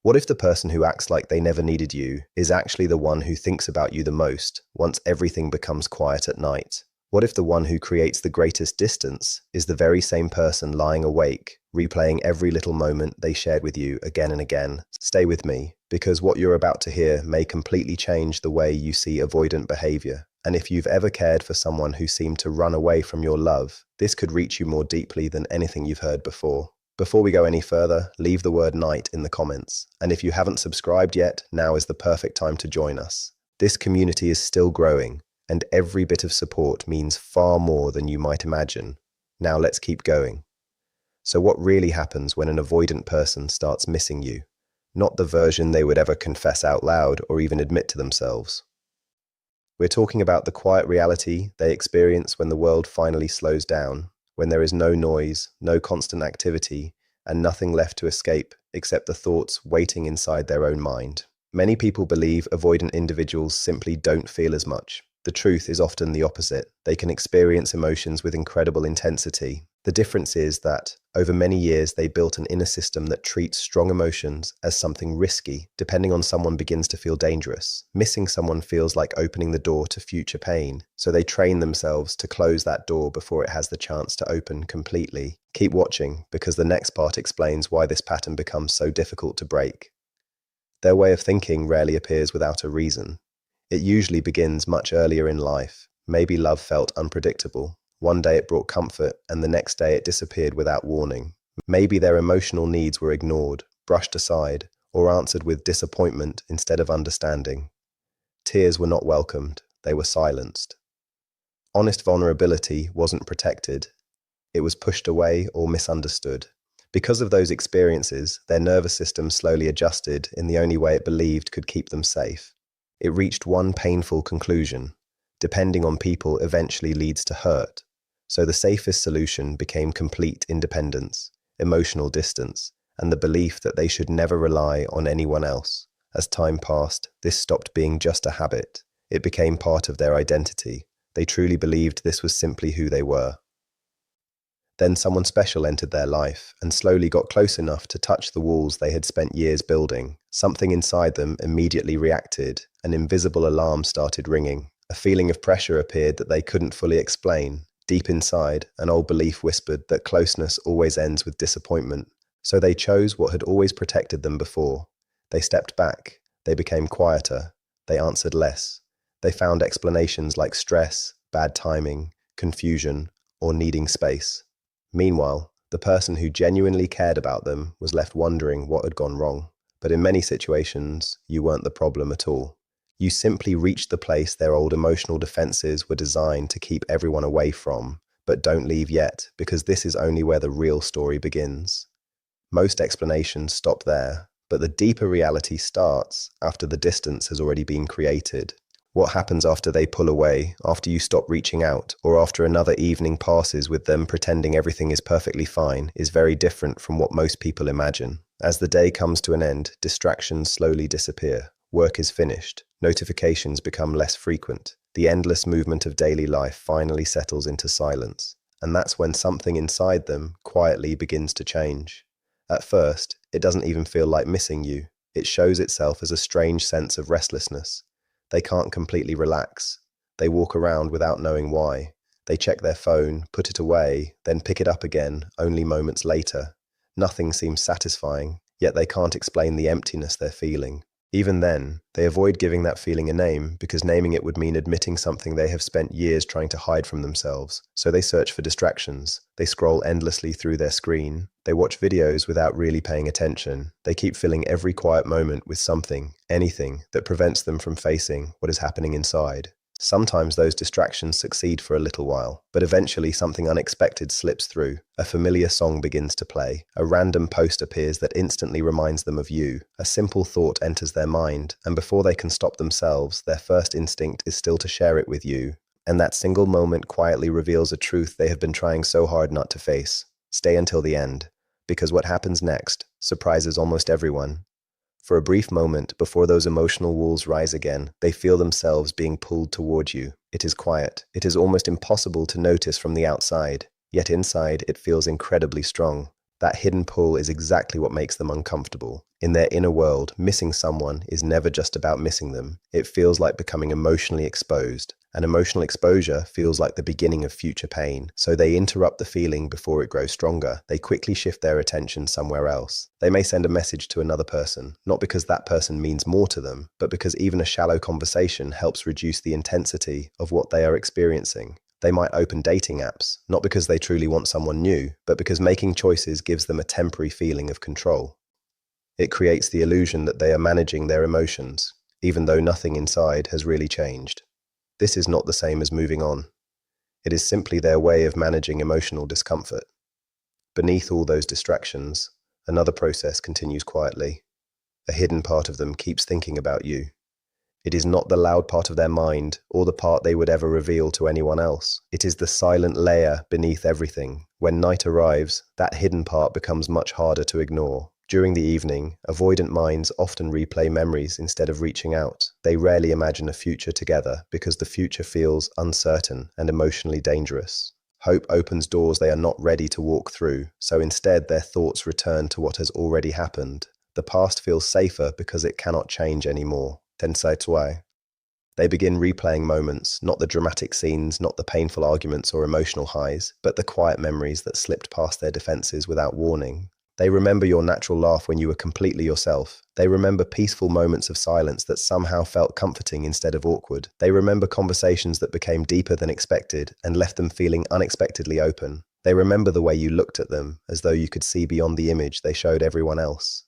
What if the person who acts like they never needed you is actually the one who thinks about you the most once everything becomes quiet at night? What if the one who creates the greatest distance is the very same person lying awake, replaying every little moment they shared with you again and again? Stay with me, because what you're about to hear may completely change the way you see avoidant behavior. And if you've ever cared for someone who seemed to run away from your love, this could reach you more deeply than anything you've heard before. Before we go any further, leave the word night in the comments. And if you haven't subscribed yet, now is the perfect time to join us. This community is still growing, and every bit of support means far more than you might imagine. Now let's keep going. So what really happens when an avoidant person starts missing you? Not the version they would ever confess out loud or even admit to themselves. We're talking about the quiet reality they experience when the world finally slows down, when there is no noise, no constant activity, and nothing left to escape except the thoughts waiting inside their own mind. Many people believe avoidant individuals simply don't feel as much. The truth is often the opposite. They can experience emotions with incredible intensity. The difference is that, over many years, they built an inner system that treats strong emotions as something risky. Depending on someone begins to feel dangerous. Missing someone feels like opening the door to future pain. So they train themselves to close that door before it has the chance to open completely. Keep watching, because the next part explains why this pattern becomes so difficult to break. Their way of thinking rarely appears without a reason. It usually begins much earlier in life. Maybe love felt unpredictable. One day it brought comfort, and the next day it disappeared without warning. Maybe their emotional needs were ignored, brushed aside, or answered with disappointment instead of understanding. Tears were not welcomed, they were silenced. Honest vulnerability wasn't protected. It was pushed away or misunderstood. Because of those experiences, their nervous system slowly adjusted in the only way it believed could keep them safe. It reached one painful conclusion: depending on people eventually leads to hurt. So the safest solution became complete independence, emotional distance, and the belief that they should never rely on anyone else. As time passed, this stopped being just a habit. It became part of their identity. They truly believed this was simply who they were. Then someone special entered their life and slowly got close enough to touch the walls they had spent years building. Something inside them immediately reacted. An invisible alarm started ringing. A feeling of pressure appeared that they couldn't fully explain. Deep inside, an old belief whispered that closeness always ends with disappointment. So they chose what had always protected them before. They stepped back. They became quieter. They answered less. They found explanations like stress, bad timing, confusion, or needing space. Meanwhile, the person who genuinely cared about them was left wondering what had gone wrong. But in many situations, you weren't the problem at all. You simply reached the place their old emotional defenses were designed to keep everyone away from. But don't leave yet, because this is only where the real story begins. Most explanations stop there, but the deeper reality starts after the distance has already been created. What happens after they pull away, after you stop reaching out, or after another evening passes with them pretending everything is perfectly fine, is very different from what most people imagine. As the day comes to an end, distractions slowly disappear. Work is finished. Notifications become less frequent. The endless movement of daily life finally settles into silence. And that's when something inside them quietly begins to change. At first, it doesn't even feel like missing you. It shows itself as a strange sense of restlessness. They can't completely relax. They walk around without knowing why. They check their phone, put it away, then pick it up again, only moments later. Nothing seems satisfying, yet they can't explain the emptiness they're feeling. Even then, they avoid giving that feeling a name, because naming it would mean admitting something they have spent years trying to hide from themselves. So they search for distractions. They scroll endlessly through their screen. They watch videos without really paying attention. They keep filling every quiet moment with something, anything, that prevents them from facing what is happening inside. Sometimes those distractions succeed for a little while, but eventually something unexpected slips through. A familiar song begins to play. A random post appears that instantly reminds them of you. A simple thought enters their mind, and before they can stop themselves, their first instinct is still to share it with you. And that single moment quietly reveals a truth they have been trying so hard not to face. Stay until the end, because what happens next surprises almost everyone. For a brief moment, before those emotional walls rise again, they feel themselves being pulled toward you. It is quiet. It is almost impossible to notice from the outside. Yet inside, it feels incredibly strong. That hidden pull is exactly what makes them uncomfortable. In their inner world, missing someone is never just about missing them. It feels like becoming emotionally exposed. And emotional exposure feels like the beginning of future pain. So they interrupt the feeling before it grows stronger. They quickly shift their attention somewhere else. They may send a message to another person, not because that person means more to them, but because even a shallow conversation helps reduce the intensity of what they are experiencing. They might open dating apps, not because they truly want someone new, but because making choices gives them a temporary feeling of control. It creates the illusion that they are managing their emotions, even though nothing inside has really changed. This is not the same as moving on. It is simply their way of managing emotional discomfort. Beneath all those distractions, another process continues quietly. A hidden part of them keeps thinking about you. It is not the loud part of their mind or the part they would ever reveal to anyone else. It is the silent layer beneath everything. When night arrives, that hidden part becomes much harder to ignore. During the evening, avoidant minds often replay memories instead of reaching out. They rarely imagine a future together because the future feels uncertain and emotionally dangerous. Hope opens doors they are not ready to walk through, so instead their thoughts return to what has already happened. The past feels safer because it cannot change anymore. Tendencies. They begin replaying moments, not the dramatic scenes, not the painful arguments or emotional highs, but the quiet memories that slipped past their defenses without warning. They remember your natural laugh when you were completely yourself. They remember peaceful moments of silence that somehow felt comforting instead of awkward. They remember conversations that became deeper than expected and left them feeling unexpectedly open. They remember the way you looked at them, as though you could see beyond the image they showed everyone else.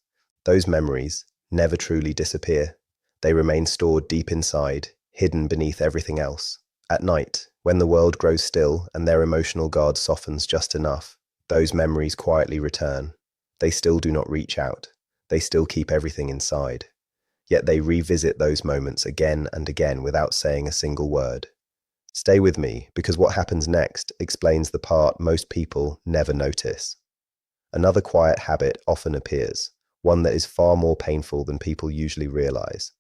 Those memories never truly disappear. They remain stored deep inside, hidden beneath everything else. At night, when the world grows still and their emotional guard softens just enough, those memories quietly return. They still do not reach out. They still keep everything inside. Yet they revisit those moments again and again without saying a single word. Stay with me, because what happens next explains the part most people never notice. Another quiet habit often appears, one that is far more painful than people usually realize.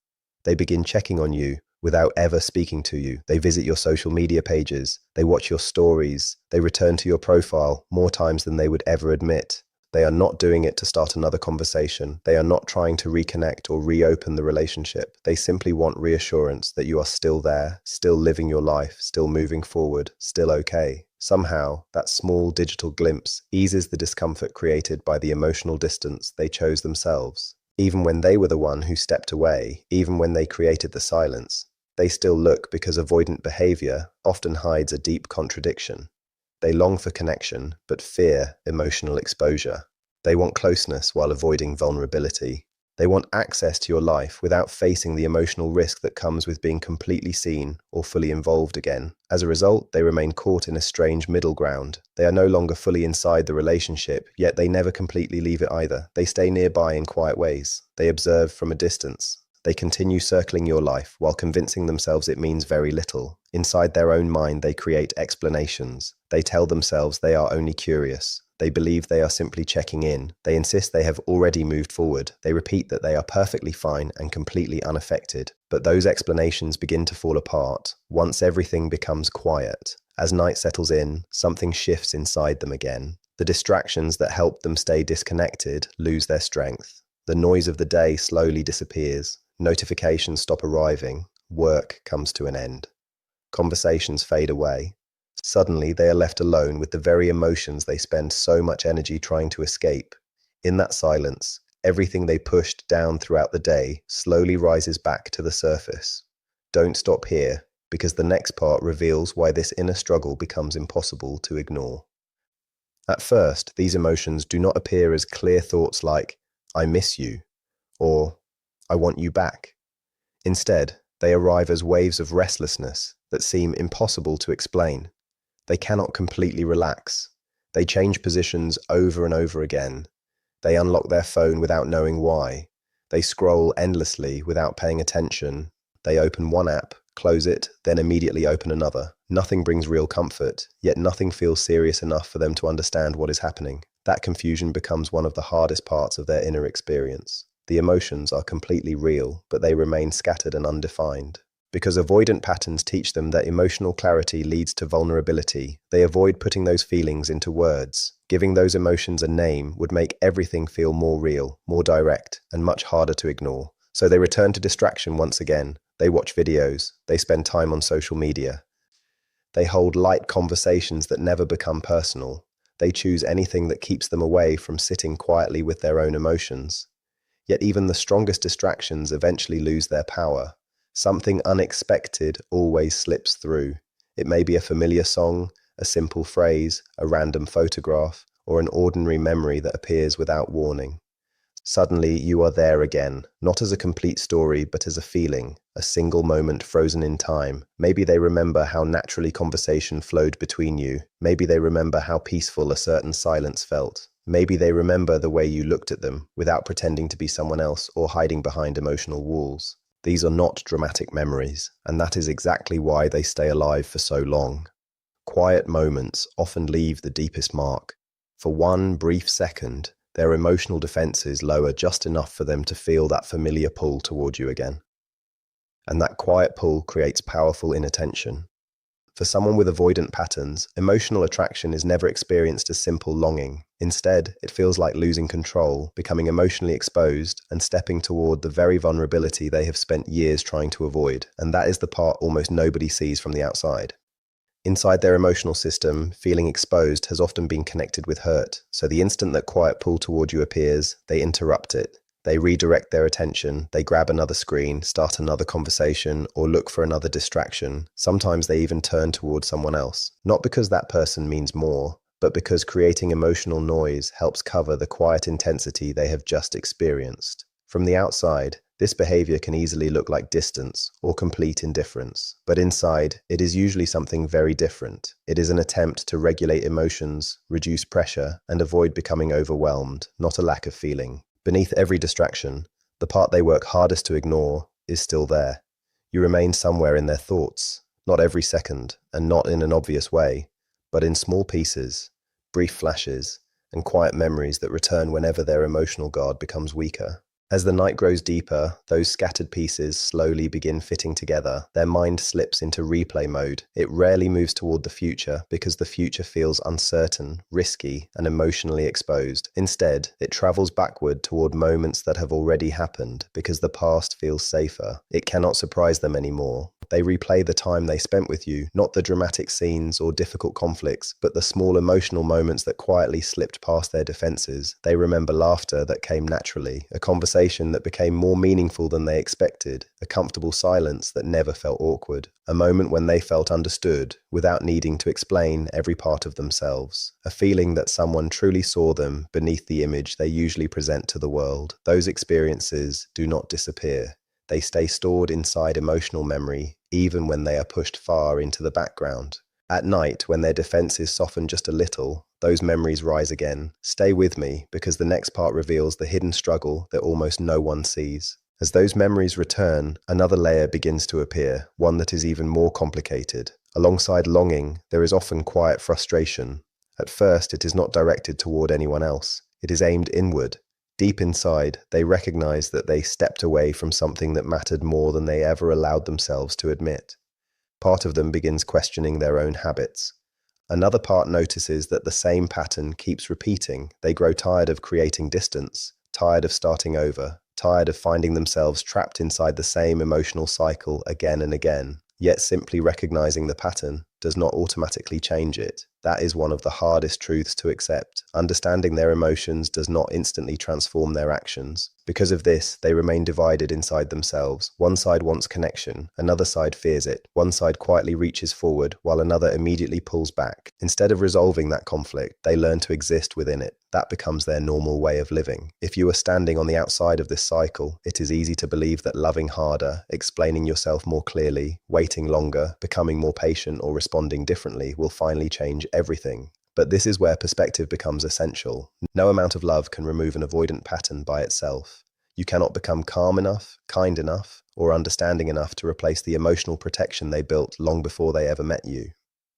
They begin checking on you without ever speaking to you. They visit your social media pages. They watch your stories. They return to your profile more times than they would ever admit. They are not doing it to start another conversation. They are not trying to reconnect or reopen the relationship. They simply want reassurance that you are still there, still living your life, still moving forward, still okay. Somehow, that small digital glimpse eases the discomfort created by the emotional distance they chose themselves. Even when they were the one who stepped away, even when they created the silence, they still look because avoidant behavior often hides a deep contradiction. They long for connection, but fear emotional exposure. They want closeness while avoiding vulnerability. They want access to your life without facing the emotional risk that comes with being completely seen or fully involved again. As a result, they remain caught in a strange middle ground. They are no longer fully inside the relationship, yet they never completely leave it either. They stay nearby in quiet ways. They observe from a distance. They continue circling your life while convincing themselves it means very little. Inside their own mind, they create explanations. They tell themselves they are only curious. They believe they are simply checking in. They insist they have already moved forward. They repeat that they are perfectly fine and completely unaffected. But those explanations begin to fall apart once everything becomes quiet. As night settles in, something shifts inside them again. The distractions that helped them stay disconnected lose their strength. The noise of the day slowly disappears. Notifications stop arriving. Work comes to an end. Conversations fade away. Suddenly, they are left alone with the very emotions they spend so much energy trying to escape. In that silence, everything they pushed down throughout the day slowly rises back to the surface. Don't stop here, because the next part reveals why this inner struggle becomes impossible to ignore. At first, these emotions do not appear as clear thoughts like, "I miss you," or "I want you back." Instead, they arrive as waves of restlessness that seem impossible to explain. They cannot completely relax. They change positions over and over again. They unlock their phone without knowing why. They scroll endlessly without paying attention. They open one app, close it, then immediately open another. Nothing brings real comfort, yet nothing feels serious enough for them to understand what is happening. That confusion becomes one of the hardest parts of their inner experience. The emotions are completely real, but they remain scattered and undefined. Because avoidant patterns teach them that emotional clarity leads to vulnerability, they avoid putting those feelings into words, Giving those emotions a name would make everything feel more real, more direct, and much harder to ignore. So they return to distraction once again. They watch videos, they spend time on social media. They hold light conversations that never become personal. They choose anything that keeps them away from sitting quietly with their own emotions. Yet even the strongest distractions eventually lose their power. Something unexpected always slips through. It may be a familiar song, a simple phrase, a random photograph, or an ordinary memory that appears without warning. Suddenly, you are there again, not as a complete story, but as a feeling, a single moment frozen in time. Maybe they remember how naturally conversation flowed between you. Maybe they remember how peaceful a certain silence felt. Maybe they remember the way you looked at them, without pretending to be someone else or hiding behind emotional walls. These are not dramatic memories, and that is exactly why they stay alive for so long. Quiet moments often leave the deepest mark. For one brief second, their emotional defenses lower just enough for them to feel that familiar pull toward you again. And that quiet pull creates powerful inattention. For someone with avoidant patterns, emotional attraction is never experienced as simple longing. Instead, it feels like losing control, becoming emotionally exposed, and stepping toward the very vulnerability they have spent years trying to avoid. And that is the part almost nobody sees from the outside. Inside their emotional system, feeling exposed has often been connected with hurt, so the instant that quiet pull toward you appears, they interrupt it. They redirect their attention, they grab another screen, start another conversation, or look for another distraction. Sometimes they even turn toward someone else. Not because that person means more, but because creating emotional noise helps cover the quiet intensity they have just experienced. From the outside, this behavior can easily look like distance or complete indifference, but inside, it is usually something very different. It is an attempt to regulate emotions, reduce pressure, and avoid becoming overwhelmed, not a lack of feeling. Beneath every distraction, the part they work hardest to ignore is still there. You remain somewhere in their thoughts, not every second, and not in an obvious way, but in small pieces, brief flashes, and quiet memories that return whenever their emotional guard becomes weaker. As the night grows deeper, those scattered pieces slowly begin fitting together. Their mind slips into replay mode. It rarely moves toward the future because the future feels uncertain, risky, and emotionally exposed. Instead, it travels backward toward moments that have already happened because the past feels safer. It cannot surprise them anymore. They replay the time they spent with you, not the dramatic scenes or difficult conflicts, but the small emotional moments that quietly slipped past their defenses. They remember laughter that came naturally, a conversation that became more meaningful than they expected, a comfortable silence that never felt awkward, a moment when they felt understood without needing to explain every part of themselves, a feeling that someone truly saw them beneath the image they usually present to the world. Those experiences do not disappear. They stay stored inside emotional memory, even when they are pushed far into the background. At night, when their defenses soften just a little, those memories rise again. Stay with me, because the next part reveals the hidden struggle that almost no one sees. As those memories return, another layer begins to appear, one that is even more complicated. Alongside longing, there is often quiet frustration. At first, it is not directed toward anyone else. It is aimed inward. Deep inside, they recognize that they stepped away from something that mattered more than they ever allowed themselves to admit. Part of them begins questioning their own habits. Another part notices that the same pattern keeps repeating. They grow tired of creating distance, tired of starting over, tired of finding themselves trapped inside the same emotional cycle again and again. Yet simply recognizing the pattern does not automatically change it. That is one of the hardest truths to accept. Understanding their emotions does not instantly transform their actions. Because of this, they remain divided inside themselves. One side wants connection, another side fears it. One side quietly reaches forward, while another immediately pulls back. Instead of resolving that conflict, they learn to exist within it. That becomes their normal way of living. If you are standing on the outside of this cycle, it is easy to believe that loving harder, explaining yourself more clearly, waiting longer, becoming more patient, or responding differently will finally change everything. But this is where perspective becomes essential. No amount of love can remove an avoidant pattern by itself. You cannot become calm enough, kind enough, or understanding enough to replace the emotional protection they built long before they ever met you.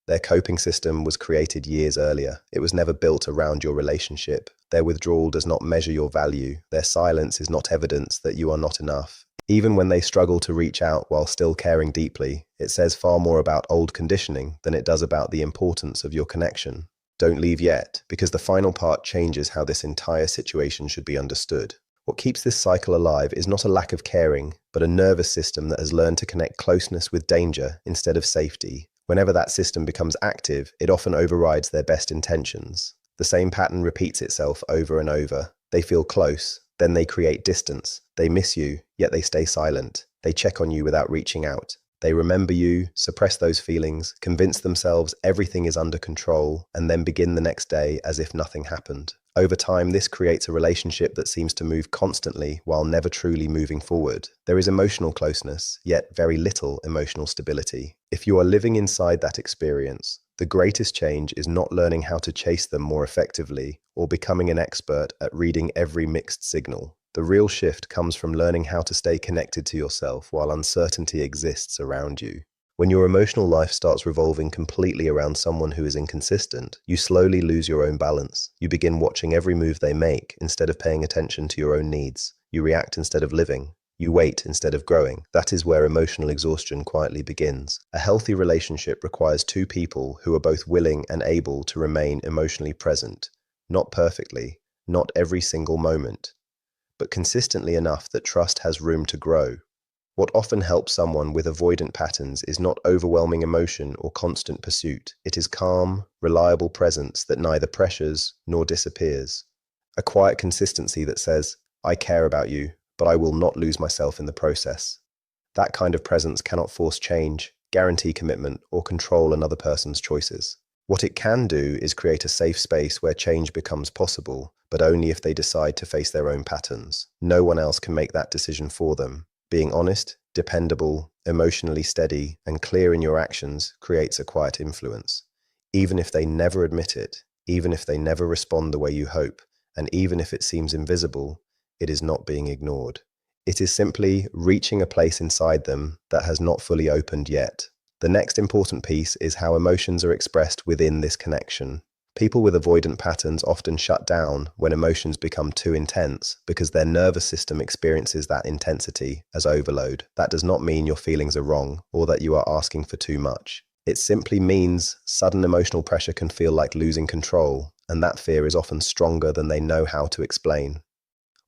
Their coping system was created years earlier. It was never built around your relationship. Their withdrawal does not measure your value. Their silence is not evidence that you are not enough. Even when they struggle to reach out while still caring deeply, it says far more about old conditioning than it does about the importance of your connection. Don't leave yet, because the final part changes how this entire situation should be understood. What keeps this cycle alive is not a lack of caring, but a nervous system that has learned to connect closeness with danger instead of safety. Whenever that system becomes active, it often overrides their best intentions. The same pattern repeats itself over and over. They feel close, then they create distance. They miss you, yet they stay silent. They check on you without reaching out. They remember you, suppress those feelings, convince themselves everything is under control, and then begin the next day as if nothing happened. Over time, this creates a relationship that seems to move constantly while never truly moving forward. There is emotional closeness, yet very little emotional stability. If you are living inside that experience, the greatest change is not learning how to chase them more effectively or becoming an expert at reading every mixed signal. The real shift comes from learning how to stay connected to yourself while uncertainty exists around you. When your emotional life starts revolving completely around someone who is inconsistent, you slowly lose your own balance. You begin watching every move they make instead of paying attention to your own needs. You react instead of living. You wait instead of growing. That is where emotional exhaustion quietly begins. A healthy relationship requires two people who are both willing and able to remain emotionally present. Not perfectly, not every single moment, but consistently enough that trust has room to grow. What often helps someone with avoidant patterns is not overwhelming emotion or constant pursuit. It is calm, reliable presence that neither pressures nor disappears. A quiet consistency that says, "I care about you, but I will not lose myself in the process." That kind of presence cannot force change, guarantee commitment, or control another person's choices. What it can do is create a safe space where change becomes possible, but only if they decide to face their own patterns. No one else can make that decision for them. Being honest, dependable, emotionally steady, and clear in your actions creates a quiet influence. Even if they never admit it, even if they never respond the way you hope, and even if it seems invisible, it is not being ignored. It is simply reaching a place inside them that has not fully opened yet. The next important piece is how emotions are expressed within this connection. People with avoidant patterns often shut down when emotions become too intense because their nervous system experiences that intensity as overload. That does not mean your feelings are wrong or that you are asking for too much. It simply means sudden emotional pressure can feel like losing control, and that fear is often stronger than they know how to explain.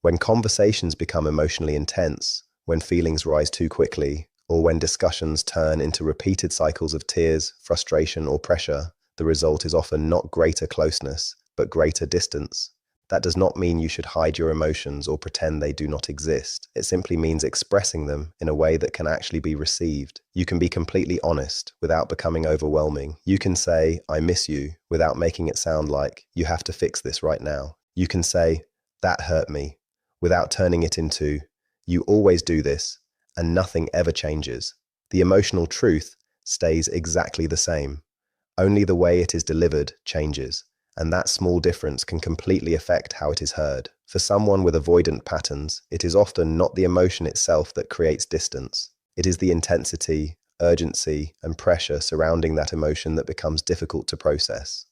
When conversations become emotionally intense, when feelings rise too quickly, or when discussions turn into repeated cycles of tears, frustration, or pressure, the result is often not greater closeness, but greater distance. That does not mean you should hide your emotions or pretend they do not exist. It simply means expressing them in a way that can actually be received. You can be completely honest without becoming overwhelming. You can say, "I miss you," without making it sound like you have to fix this right now. You can say, "That hurt me," without turning it into, "You always do this," and nothing ever changes. The emotional truth stays exactly the same. Only the way it is delivered changes, and that small difference can completely affect how it is heard. For someone with avoidant patterns, it is often not the emotion itself that creates distance. It is the intensity, urgency, and pressure surrounding that emotion that becomes difficult to process.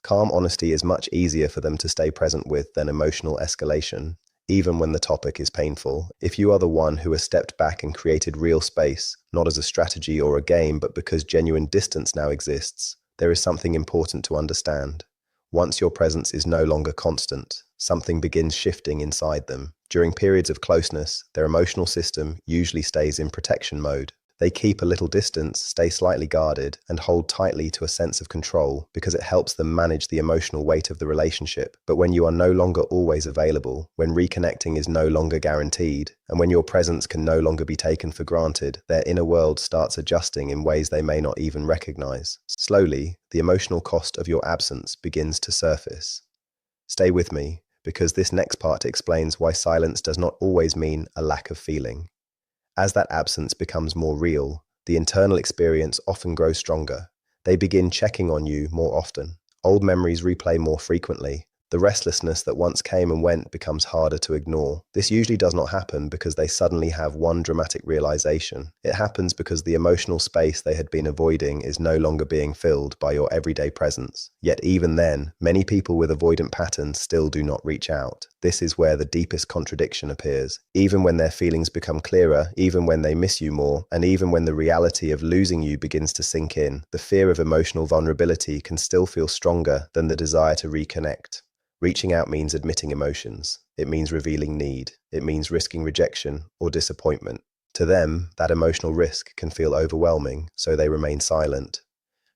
Calm honesty is much easier for them to stay present with than emotional escalation, even when the topic is painful. If you are the one who has stepped back and created real space, not as a strategy or a game, but because genuine distance now exists, there is something important to understand. Once your presence is no longer constant, something begins shifting inside them. During periods of closeness, their emotional system usually stays in protection mode. They keep a little distance, stay slightly guarded, and hold tightly to a sense of control because it helps them manage the emotional weight of the relationship. But when you are no longer always available, when reconnecting is no longer guaranteed, and when your presence can no longer be taken for granted, their inner world starts adjusting in ways they may not even recognize. Slowly, the emotional cost of your absence begins to surface. Stay with me, because this next part explains why silence does not always mean a lack of feeling. As that absence becomes more real, the internal experience often grows stronger. They begin checking on you more often. Old memories replay more frequently. The restlessness that once came and went becomes harder to ignore. This usually does not happen because they suddenly have one dramatic realization. It happens because the emotional space they had been avoiding is no longer being filled by your everyday presence. Yet even then, many people with avoidant patterns still do not reach out. This is where the deepest contradiction appears. Even when their feelings become clearer, even when they miss you more, and even when the reality of losing you begins to sink in, the fear of emotional vulnerability can still feel stronger than the desire to reconnect. Reaching out means admitting emotions. It means revealing need. It means risking rejection or disappointment. To them, that emotional risk can feel overwhelming, so they remain silent.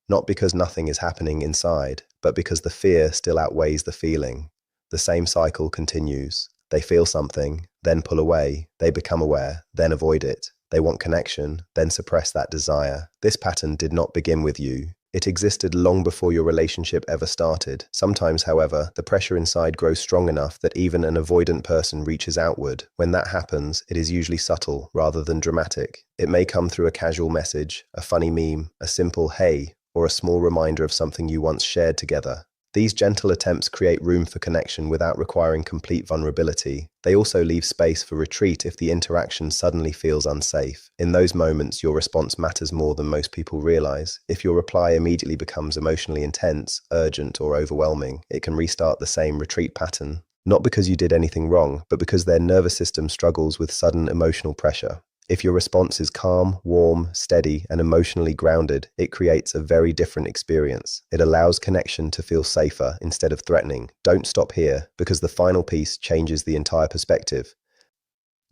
Not because nothing is happening inside, but because the fear still outweighs the feeling. The same cycle continues. They feel something, then pull away. They become aware, then avoid it. They want connection, then suppress that desire. This pattern did not begin with you. It existed long before your relationship ever started. Sometimes, however, the pressure inside grows strong enough that even an avoidant person reaches outward. When that happens, it is usually subtle rather than dramatic. It may come through a casual message, a funny meme, a simple "hey," or a small reminder of something you once shared together. These gentle attempts create room for connection without requiring complete vulnerability. They also leave space for retreat if the interaction suddenly feels unsafe. In those moments, your response matters more than most people realize. If your reply immediately becomes emotionally intense, urgent, or overwhelming, it can restart the same retreat pattern. Not because you did anything wrong, but because their nervous system struggles with sudden emotional pressure. If your response is calm, warm, steady, and emotionally grounded, it creates a very different experience. It allows connection to feel safer instead of threatening. Don't stop here, because the final piece changes the entire perspective.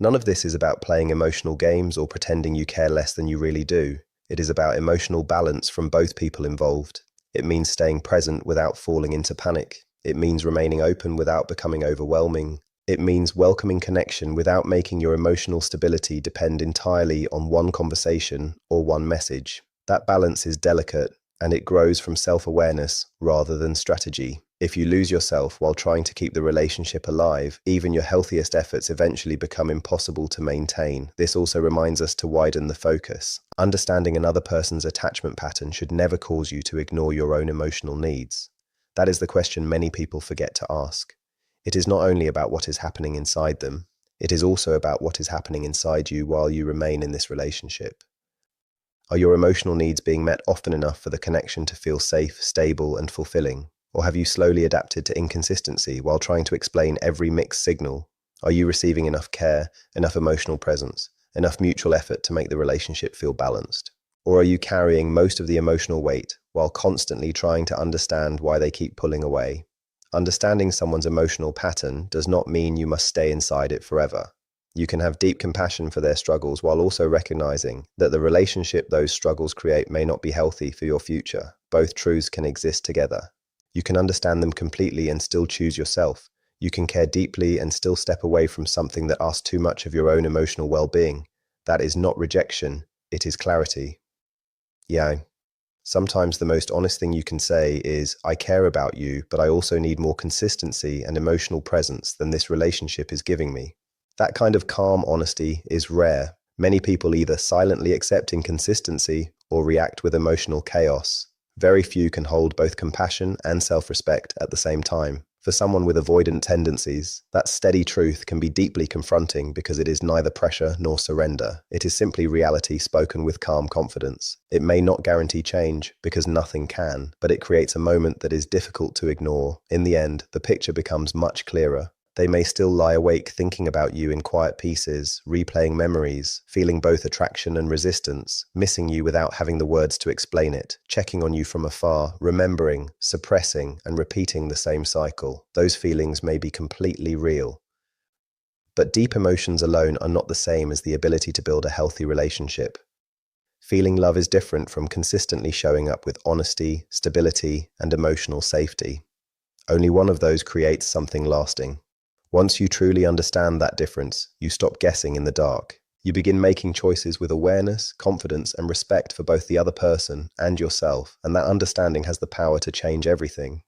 None of this is about playing emotional games or pretending you care less than you really do. It is about emotional balance from both people involved. It means staying present without falling into panic. It means remaining open without becoming overwhelming. It means welcoming connection without making your emotional stability depend entirely on one conversation or one message. That balance is delicate, and it grows from self-awareness rather than strategy. If you lose yourself while trying to keep the relationship alive, even your healthiest efforts eventually become impossible to maintain. This also reminds us to widen the focus. Understanding another person's attachment pattern should never cause you to ignore your own emotional needs. That is the question many people forget to ask. It is not only about what is happening inside them, it is also about what is happening inside you while you remain in this relationship. Are your emotional needs being met often enough for the connection to feel safe, stable, and fulfilling? Or have you slowly adapted to inconsistency while trying to explain every mixed signal? Are you receiving enough care, enough emotional presence, enough mutual effort to make the relationship feel balanced? Or are you carrying most of the emotional weight while constantly trying to understand why they keep pulling away? Understanding someone's emotional pattern does not mean you must stay inside it forever. You can have deep compassion for their struggles while also recognizing that the relationship those struggles create may not be healthy for your future. Both truths can exist together. You can understand them completely and still choose yourself. You can care deeply and still step away from something that asks too much of your own emotional well-being. That is not rejection, it is clarity. Yeah. Sometimes the most honest thing you can say is, I care about you, but I also need more consistency and emotional presence than this relationship is giving me. That kind of calm honesty is rare. Many people either silently accept inconsistency or react with emotional chaos. Very few can hold both compassion and self-respect at the same time. For someone with avoidant tendencies, that steady truth can be deeply confronting because it is neither pressure nor surrender. It is simply reality spoken with calm confidence. It may not guarantee change because nothing can, but it creates a moment that is difficult to ignore. In the end, the picture becomes much clearer. They may still lie awake thinking about you in quiet pieces, replaying memories, feeling both attraction and resistance, missing you without having the words to explain it, checking on you from afar, remembering, suppressing, and repeating the same cycle. Those feelings may be completely real. But deep emotions alone are not the same as the ability to build a healthy relationship. Feeling love is different from consistently showing up with honesty, stability, and emotional safety. Only one of those creates something lasting. Once you truly understand that difference, you stop guessing in the dark. You begin making choices with awareness, confidence, and respect for both the other person and yourself, and that understanding has the power to change everything.